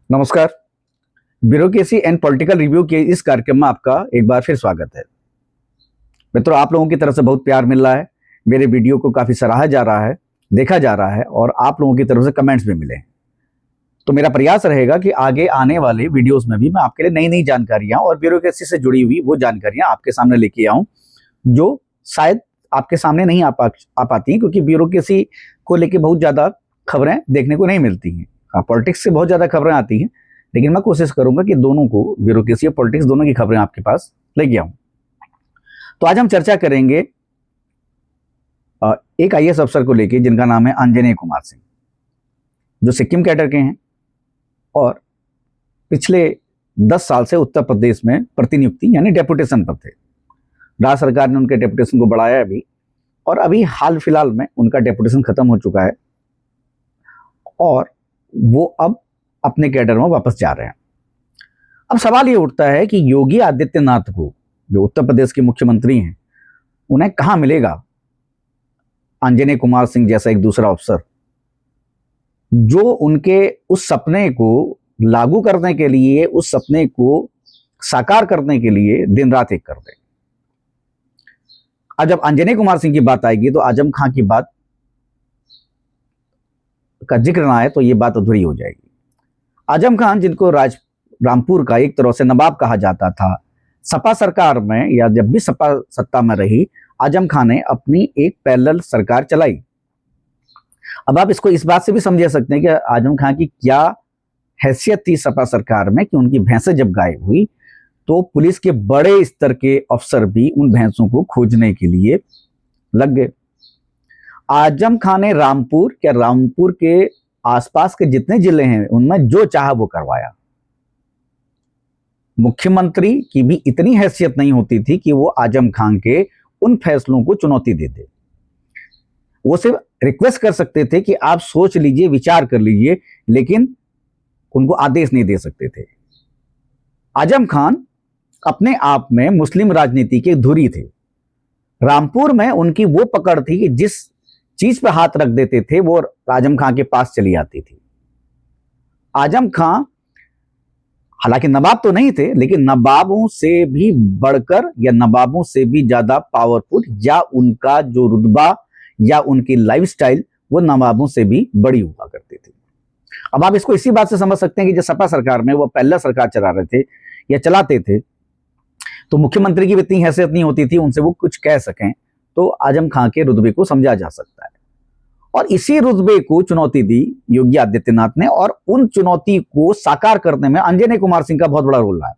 नमस्कार। Bureaucracy and political review के इस कार्यक्रम में आपका एक बार फिर स्वागत है। मित्रों, आप लोगों की तरफ से बहुत प्यार मिल रहा है। मेरे वीडियो को काफी सराहा जा रहा है, देखा जा रहा है और आप लोगों की तरफ से कमेंट्स भी मिले। तो मेरा प्रयास रहेगा कि आगे आने वाले वीडियोस में भी मैं आपके लिए नई नई जानकारियां और ब्यूरोक्रेसी से जुड़ी हुई वो जानकारियां आपके सामने लेके आऊं जो शायद आपके सामने नहीं आ पाती, क्योंकि ब्यूरोक्रेसी को लेके बहुत ज्यादा खबरें देखने को नहीं मिलती हैं। पॉलिटिक्स से बहुत ज्यादा खबरें आती हैं, लेकिन मैं कोशिश करूंगा कि दोनों को, ब्यूरोक्रेसी और पॉलिटिक्स दोनों की खबरें आपके पास लेके आऊं। तो आज हम चर्चा करेंगे एक आईएएस अफसर को लेके जिनका नाम है अंजनेय कुमार सिंह, जो सिक्किम कैडर के हैं और पिछले 10 साल से उत्तर प्रदेश में प्रतिनियुक्ति यानी डेपुटेशन पर थे। राज्य सरकार ने उनके डेपुटेशन को बढ़ाया अभी, और अभी हाल फिलहाल में उनका डेपुटेशन खत्म हो चुका है और वो अब अपने कैडर में वापस जा रहे हैं। अब सवाल ये उठता है कि योगी आदित्यनाथ को, जो उत्तर प्रदेश के मुख्यमंत्री हैं, उन्हें कहां मिलेगा अंजनेय कुमार सिंह जैसा एक दूसरा अफसर जो उनके उस सपने को लागू करने के लिए, उस सपने को साकार करने के लिए दिन रात एक कर दे। आज जब अंजनेय कुमार सिंह की बात आएगी तो आजम खां की बात का जिक्र ना आए तो ये बात अधूरी हो जाएगी। आजम खान, जिनको रामपुर का एक तरह से नवाब कहा जाता था, सपा सरकार में या जब भी सपा सत्ता में रही, आजम खान ने अपनी एक पैरेलल सरकार चलाई। अब आप इसको इस बात से भी समझ सकते हैं कि आजम खान की क्या हैसियत थी सपा सरकार में कि उनकी भैंसें जब गायब हुई तो पुलिस के बड़े स्तर के अफसर भी उन भैंसों को खोजने के लिए लग गए। आजम खान ने रामपुर के आसपास के जितने जिले हैं उनमें जो चाहा वो करवाया। मुख्यमंत्री की भी इतनी हैसियत नहीं होती थी कि वो आजम खान के उन फैसलों को चुनौती दे दे। वो सिर्फ रिक्वेस्ट कर सकते थे कि आप सोच लीजिए, विचार कर लीजिए, लेकिन उनको आदेश नहीं दे सकते थे। आजम खान अपने आप में मुस्लिम राजनीति के धुरी थे। रामपुर में उनकी वो पकड़ थी कि जिस चीज पे हाथ रख देते थे वो आजम खां के पास चली आती थी। आजम खां हालांकि नवाब तो नहीं थे, लेकिन नवाबों से भी बढ़कर या नवाबों से भी ज्यादा पावरफुल, या उनका जो रुतबा या उनकी लाइफस्टाइल वो नवाबों से भी बड़ी हुआ करती थी। अब आप इसको इसी बात से समझ सकते हैं कि जब सपा सरकार में वो पहला सरकार चला रहे थे या चलाते थे तो मुख्यमंत्री की इतनी हैसियत नहीं होती थी उनसे वो कुछ कह सकें, तो आजम खां के रुतबे को समझा जा सकता है। और इसी रुतबे को चुनौती दी योगी आदित्यनाथ ने, और उन चुनौती को साकार करने में अंजनेय कुमार सिंह का बहुत बड़ा रोल रहा है।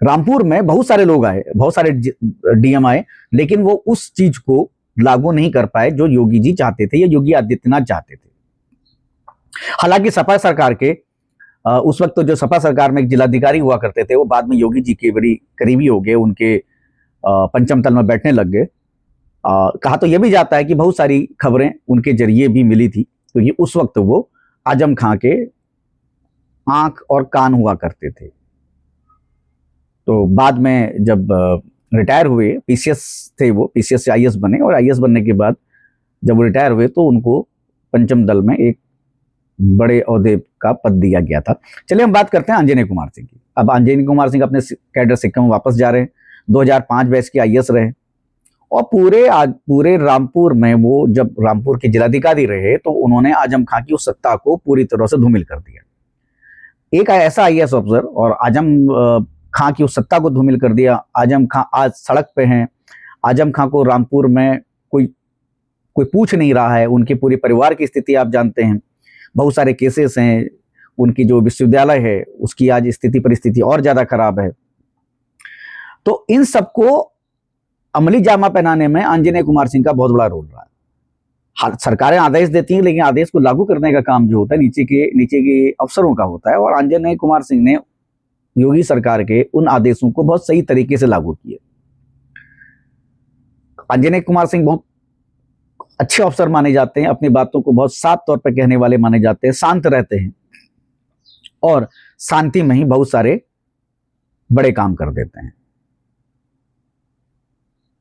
रामपुर में बहुत सारे लोग आए, बहुत सारे डीएम आए, लेकिन वो उस चीज को लागू नहीं कर पाए जो योगी जी चाहते थे या योगी आदित्यनाथ चाहते थे। हालांकि सपा सरकार के उस वक्त तो जो सपा सरकार में एक जिलाधिकारी हुआ करते थे वो बाद में योगी जी के बड़ी करीबी हो गए, उनके पंचम तल में बैठने लग गए। कहा तो यह भी जाता है कि बहुत सारी खबरें उनके जरिए भी मिली थी, क्योंकि तो उस वक्त वो आजम खां के आंख और कान हुआ करते थे। तो बाद में जब रिटायर हुए, पीसीएस थे वो, पीसीएस से आईएएस बने, और आईएएस बनने के बाद जब वो रिटायर हुए तो उनको पंचम दल में एक बड़े ओहदे का पद दिया गया था। चलिए हम बात करते हैं अंजनेय कुमार सिंह की। अब अंजनेय कुमार सिंह अपने कैडर सिक्किम में वापस जा रहे हैं। 2005 बैच के आईएएस रहे और पूरे रामपुर में वो जब रामपुर के जिलाधिकारी रहे तो उन्होंने आजम खां की उस सत्ता को पूरी तरह से धूमिल कर दिया। एक ऐसा आईएएस अफसर और आजम खां की उस सत्ता को धूमिल कर दिया। आजम खां आज सड़क पे हैं। आजम खां को रामपुर में कोई पूछ नहीं रहा है। उनके पूरे परिवार की स्थिति आप जानते हैं, बहुत सारे केसेस हैं। उनकी जो विश्वविद्यालय है उसकी आज स्थिति परिस्थिति और ज्यादा खराब है। तो इन सबको अमली जामा पहनाने में अंजनेय कुमार सिंह का बहुत बड़ा रोल रहा है। सरकारें आदेश देती हैं, लेकिन आदेश को लागू करने का काम जो होता है नीचे के अफसरों का होता है, और अंजनेय कुमार सिंह ने योगी सरकार के उन आदेशों को बहुत सही तरीके से लागू किए। अंजनेय कुमार सिंह बहुत अच्छे अफसर माने जाते हैं, अपनी बातों को बहुत साफ तौर पर कहने वाले माने जाते हैं, शांत रहते हैं और शांति में ही बहुत सारे बड़े काम कर देते हैं।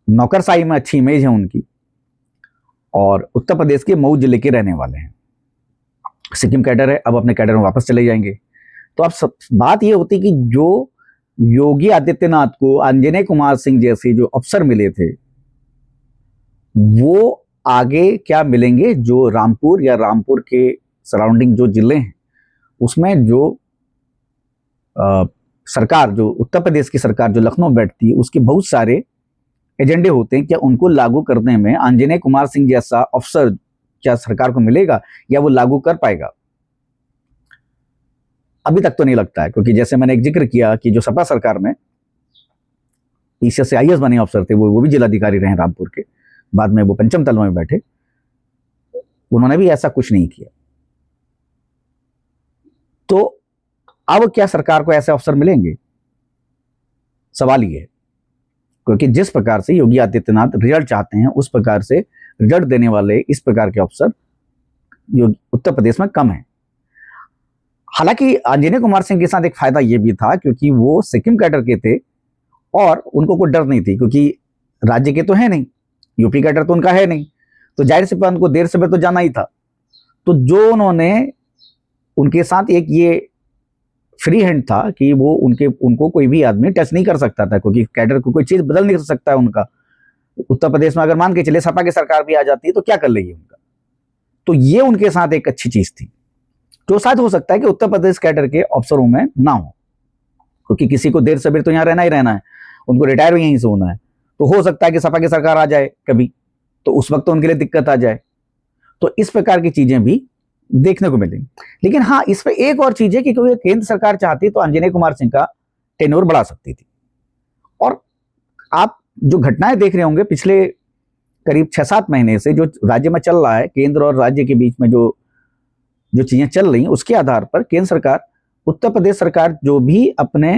नौकरशाही में अच्छी इमेज है उनकी, और उत्तर प्रदेश के मऊ जिले के रहने वाले हैं। सिक्किम कैडर है, अब अपने कैडर में वापस चले जाएंगे। तो अब सब बात ये होती कि जो योगी आदित्यनाथ को अंजनी कुमार सिंह जैसे जो अफसर मिले थे, वो आगे क्या मिलेंगे, जो रामपुर या रामपुर के सराउंडिंग जो जिले हैं उसमें जो सरकार, जो उत्तर प्रदेश की सरकार जो लखनऊ बैठती है, उसके बहुत सारे एजेंडे होते हैं। क्या उनको लागू करने में अंजनी कुमार सिंह जैसा अफसर क्या सरकार को मिलेगा या वो लागू कर पाएगा? अभी तक तो नहीं लगता है, क्योंकि जैसे मैंने एक जिक्र किया कि जो सपा सरकार में पीसीएस से आईएएस बने अफसर थे, वो भी जिलाधिकारी रहे रामपुर के, बाद में वो पंचम तलवा में बैठे, उन्होंने भी ऐसा कुछ नहीं किया। तो अब क्या सरकार को ऐसे अफसर मिलेंगे? सवाल ये है, क्योंकि जिस प्रकार से योगी आदित्यनाथ रिजल्ट चाहते हैं उस प्रकार से रिजल्ट देने वाले इस प्रकार के अफसर उत्तर प्रदेश में कम है। हालांकि अंजनी कुमार सिंह के साथ एक फायदा यह भी था, क्योंकि वो सिक्किम कैडर के थे और उनको कोई डर नहीं थी, क्योंकि राज्य के तो है नहीं, यूपी कैडर तो उनका है नहीं, तो जाहिर सी बात उनको देर से तो जाना ही था। तो जो उन्होंने उनके साथ एक ये फ्री हैंड था कि वो उनको कोई भी आदमी टच नहीं कर सकता था, क्योंकि कैडर को कोई चीज बदल नहीं सकता है उनका। उत्तर प्रदेश में अगर मान के चले सपा की सरकार भी आ जाती है तो क्या कर लेगी उनका? तो ये उनके साथ एक अच्छी चीज थी, जो शायद हो सकता है कि उत्तर प्रदेश कैडर के अफसरों में ना हो, क्योंकि किसी को देर सवेर तो यहाँ रहना ही रहना है, उनको रिटायर भी यहीं से होना है। तो हो सकता है कि सपा की सरकार आ जाए कभी, तो उस वक्त तो उनके लिए दिक्कत आ जाए। तो इस प्रकार की चीजें भी देखने को मिलेंगी। लेकिन हाँ, इस पर एक और चीज है कि क्योंकि केंद्र सरकार चाहती तो अंजनी कुमार सिंह का टेन्योर बढ़ा सकती थी। और आप जो घटनाएं देख रहे होंगे पिछले करीब 6-7 महीने से जो राज्य में चल रहा है, केंद्र और राज्य के बीच में जो चीजें चल रही हैं, उसके आधार पर केंद्र सरकार, उत्तर प्रदेश सरकार जो भी अपने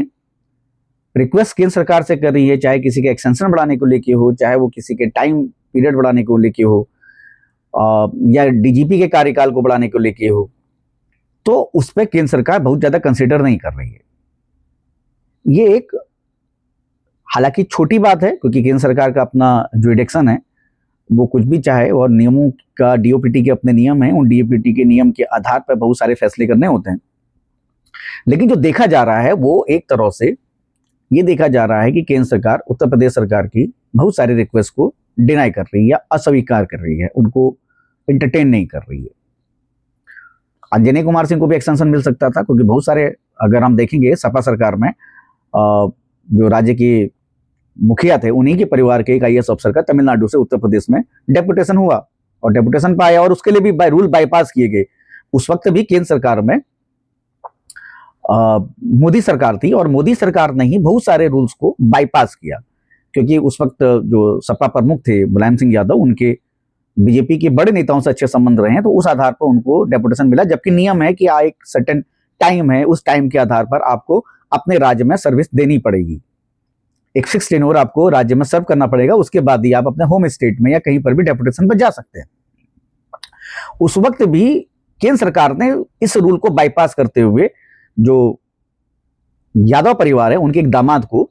रिक्वेस्ट केंद्र सरकार से कर रही है, चाहे किसी के एक्सटेंशन बढ़ाने को लेके हो, चाहे वो किसी के टाइम पीरियड बढ़ाने को लेके हो, या डीजीपी के कार्यकाल को बढ़ाने को लेके हो, तो उस पर केंद्र सरकार बहुत ज्यादा कंसिडर नहीं कर रही है। ये एक हालांकि छोटी बात है, क्योंकि केंद्र सरकार का अपना जुरिडिक्शन है, वो कुछ भी चाहे, और नियमों का डीओपीटी के अपने नियम हैं, उन डीओपीटी के नियम के आधार पर बहुत सारे फैसले करने होते हैं। लेकिन जो देखा जा रहा है वो एक तरह से ये देखा जा रहा है कि केंद्र सरकार उत्तर प्रदेश सरकार की बहुत सारी रिक्वेस्ट को डिनाई कर रही है या अस्वीकार कर रही है, उनको एंटरटेन नहीं कर रही है। अंजनी कुमार सिंह को भी एक्सटेंशन मिल सकता था, क्योंकि बहुत सारे, अगर हम देखेंगे सपा सरकार में जो राज्य के मुखिया थे, उन्हीं के परिवार के एक आईएएस अफसर का तमिलनाडु से उत्तर प्रदेश में डेपुटेशन हुआ, और डेपुटेशन पाया, और उसके लिए भी रूल बाईपास किए गए। उस वक्त भी केंद्र सरकार में मोदी सरकार थी, और मोदी सरकार ने ही बहुत सारे रूल्स को बाईपास किया, क्योंकि उस वक्त जो सपा प्रमुख थे मुलायम सिंह यादव, उनके बीजेपी के बड़े नेताओं से अच्छे संबंध रहे हैं, तो उस आधार पर उनको डेपुटेशन मिला। जबकि नियम है कि एक सर्टेन टाइम है, उस टाइम के आधार पर आपको अपने राज्य में सर्विस देनी पड़ेगी, एक फिक्स टेन्योर आपको राज्य में सर्व करना पड़ेगा, उसके बाद ही आप अपने होम स्टेट में या कहीं पर भी डेपुटेशन पर जा सकते हैं। उस वक्त भी केंद्र सरकार ने इस रूल को बाईपास करते हुए जो यादव परिवार है, उनके एक दामाद को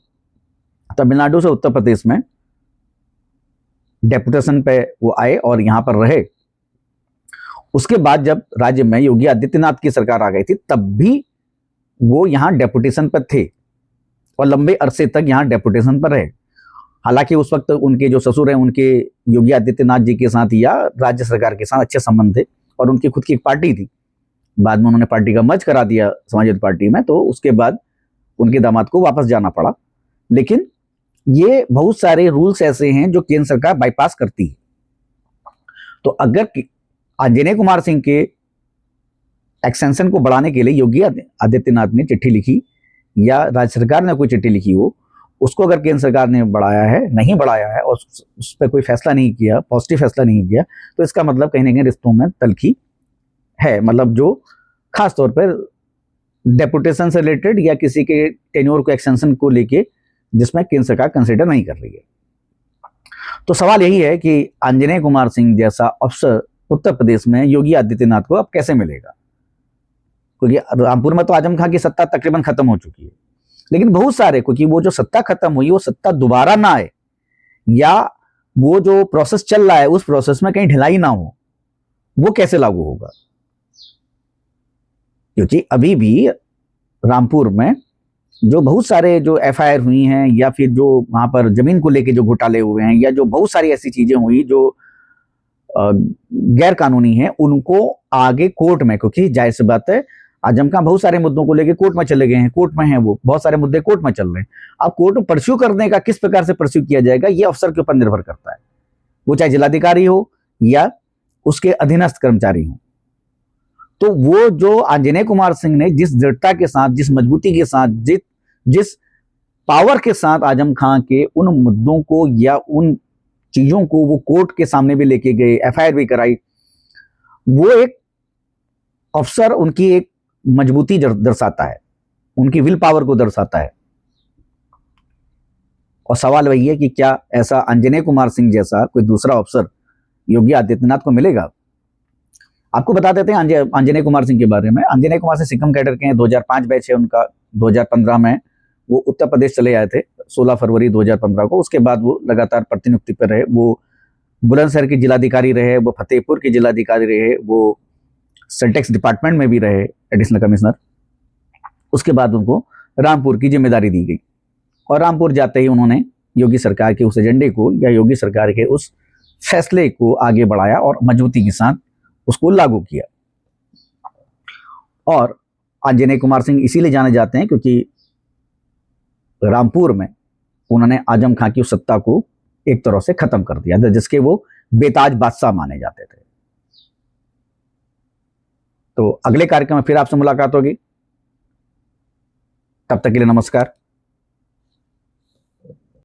तमिलनाडु से उत्तर प्रदेश में डेपुटेशन पे वो आए और यहां पर रहे। उसके बाद जब राज्य में योगी आदित्यनाथ की सरकार आ गई थी, तब भी वो यहां डेपुटेशन पर थे और लंबे अरसे तक यहां डेपुटेशन पर रहे। हालांकि उस वक्त उनके जो ससुर हैं, उनके योगी आदित्यनाथ जी के साथ या राज्य सरकार के साथ अच्छे संबंध थे, और उनकी खुद की एक पार्टी थी। बाद में उन्होंने पार्टी का मर्ज करा दिया समाजवादी पार्टी में, तो उसके बाद उनके दामाद को वापस जाना पड़ा। लेकिन ये बहुत सारे रूल्स ऐसे हैं जो केंद्र सरकार बाईपास करती है। तो अगर अंजनी कुमार सिंह के एक्सटेंशन को बढ़ाने के लिए योगी आदित्यनाथ ने चिट्ठी लिखी या राज्य सरकार ने कोई चिट्ठी लिखी हो, उसको अगर केंद्र सरकार ने बढ़ाया है, नहीं बढ़ाया है, और उस पर कोई फैसला नहीं किया, पॉजिटिव फैसला नहीं किया, तो इसका मतलब कहीं ना कहीं रिश्तों में तल्खी है। मतलब जो खास तौर पर डेपुटेशन से रिलेटेड या किसी के टेन्योर को एक्सटेंशन को लेके जिसमें केंद्र सरकार कंसिडर नहीं कर रही है। तो सवाल यही है कि अंजनी कुमार सिंह जैसा अफसर उत्तर प्रदेश में योगी आदित्यनाथ को अब कैसे मिलेगा, क्योंकि रामपुर में तो आजम खां की सत्ता तकरीबन खत्म हो चुकी है। लेकिन बहुत सारे, क्योंकि वो जो सत्ता खत्म हुई वो सत्ता दोबारा ना आए, या वो जो प्रोसेस चल रहा है उस प्रोसेस में कहीं ढिलाई ना हो, वो कैसे लागू होगा? क्योंकि अभी भी रामपुर में जो बहुत सारे जो एफआईआर हुई हैं या फिर जो वहां पर जमीन को लेके जो घोटाले हुए हैं या जो बहुत सारी ऐसी चीजें हुई जो गैर कानूनी है, उनको आगे कोर्ट में, क्योंकि जाहिर सी बात है आजम खां बहुत सारे मुद्दों को लेके कोर्ट में चले गए हैं, कोर्ट में हैं, वो बहुत सारे मुद्दे कोर्ट में चल रहे हैं। अब कोर्ट में परस्यू करने का किस प्रकार से परस्यू किया जाएगा ये अफसर के ऊपर निर्भर करता है, वो चाहे जिलाधिकारी हो या उसके अधीनस्थ कर्मचारी हो। तो वो जो आंजनेय कुमार सिंह ने जिस दृढ़ता के साथ, जिस मजबूती के साथ, जिस पावर के साथ आजम खां के उन मुद्दों को या उन चीजों को वो कोर्ट के सामने भी लेके गए, एफआईआर भी कराई, वो एक अफसर उनकी एक मजबूती दर्शाता है, उनकी विल पावर को दर्शाता है। और सवाल वही है कि क्या ऐसा आंजनेय कुमार सिंह जैसा कोई दूसरा अफसर योगी आदित्यनाथ को मिलेगा। आपको बता देते हैं आंजनेय कुमार सिंह के बारे में। आंजनेय कुमार सिंह सिक्किम कैडर के हैं, 2005 बैच है उनका। 2015 में वो उत्तर प्रदेश चले आए थे, 16 फरवरी 2015 को। उसके बाद वो लगातार प्रतिनियुक्ति पर रहे। वो बुलंदशहर के जिलाधिकारी रहे, वो फतेहपुर के जिलाधिकारी रहे, वो सेंटेक्स डिपार्टमेंट में भी रहे एडिशनल कमिश्नर। उसके बाद उनको रामपुर की जिम्मेदारी दी गई और रामपुर जाते ही उन्होंने योगी सरकार के उस एजेंडे को या योगी सरकार के उस फैसले को आगे बढ़ाया और मजबूती के साथ उसको लागू किया। और आंजनेय कुमार सिंह इसीलिए जाने जाते हैं क्योंकि रामपुर में उन्होंने आजम खां की उस सत्ता को एक तरह से खत्म कर दिया, जिसके वो बेताज बादशाह माने जाते थे। तो अगले कार्यक्रम में फिर आपसे मुलाकात होगी, तब तक के लिए नमस्कार।